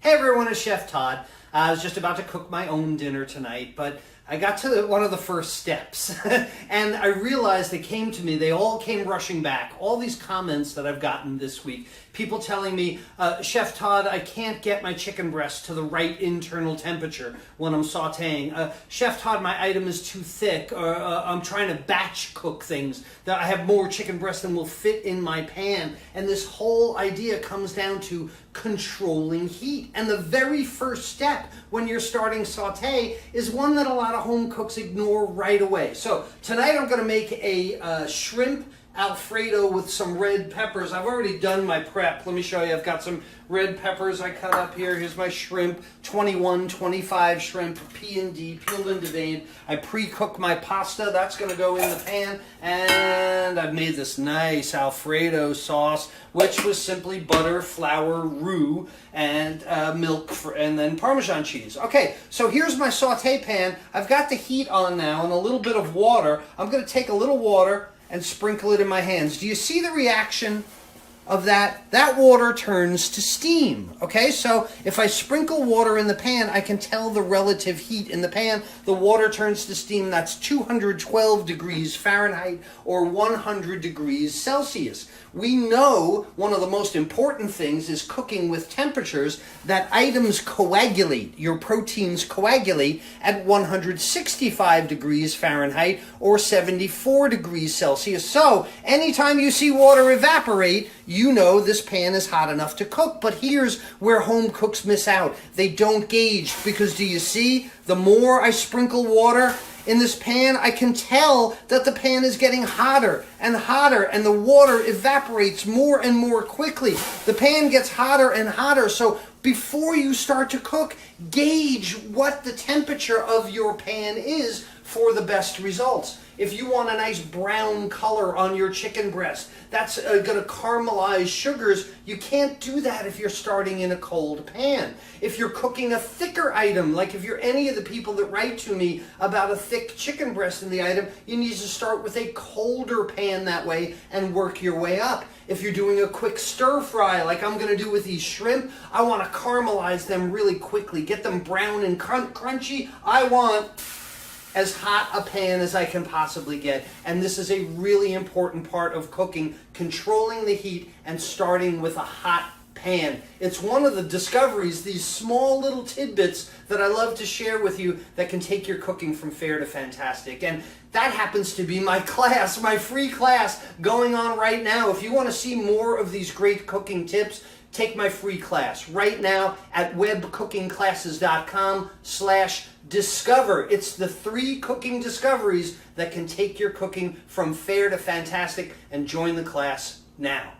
Hey everyone, it's Chef Todd. I was just about to cook my own dinner tonight, but I got to one of the first steps and I realized they all came rushing back. All these comments that I've gotten this week, people telling me, Chef Todd, I can't get my chicken breast to the right internal temperature when I'm sauteing. Chef Todd, my item is too thick, or I'm trying to batch cook things, that I have more chicken breast than will fit in my pan. And this whole idea comes down to controlling heat. And the very first step when you're starting saute is one that a lot of home cooks ignore right away. So tonight I'm going to make a shrimp Alfredo with some red peppers. I've already done my prep. Let me show you. I've got some red peppers I cut up here. Here's my shrimp, 21, 25 shrimp, P&D, peeled and deveined. I pre-cooked my pasta. That's going to go in the pan. And I've made this nice Alfredo sauce, which was simply butter, flour, roux, and milk, and then Parmesan cheese. Okay, so here's my saute pan. I've got the heat on now and a little bit of water. I'm going to take a little water and sprinkle it in my hands. Do you see the reaction of that? That water turns to steam. Okay, so if I sprinkle water in the pan, I can tell the relative heat in the pan. The water turns to steam. That's 212 degrees Fahrenheit or 100 degrees Celsius. We know one of the most important things is cooking with temperatures that items coagulate, your proteins coagulate at 165 degrees Fahrenheit or 74 degrees Celsius. So anytime you see water evaporate, you know this pan is hot enough to cook. But here's where home cooks miss out. They don't gauge, because do you see, the more I sprinkle water in this pan, I can tell that the pan is getting hotter and hotter, and the water evaporates more and more quickly. The pan gets hotter and hotter, so before you start to cook, gauge what the temperature of your pan is for the best results. If you want a nice brown color on your chicken breast, that's going to caramelize sugars. You can't do that if you're starting in a cold pan. If you're cooking a thicker item, like if you're any of the people that write to me about a thick chicken breast in the item, you need to start with a colder pan that way and work your way up. If you're doing a quick stir fry, like I'm going to do with these shrimp, I want to caramelize them really quickly, get them brown and crunchy. I want as hot a pan as I can possibly get. And this is a really important part of cooking, controlling the heat and starting with a hot pan. It's one of the discoveries, these small little tidbits that I love to share with you that can take your cooking from fair to fantastic. And that happens to be my class, my free class going on right now. If you want to see more of these great cooking tips, take my free class right now at webcookingclasses.com/discover. It's the 3 cooking discoveries that can take your cooking from fair to fantastic, and join the class now.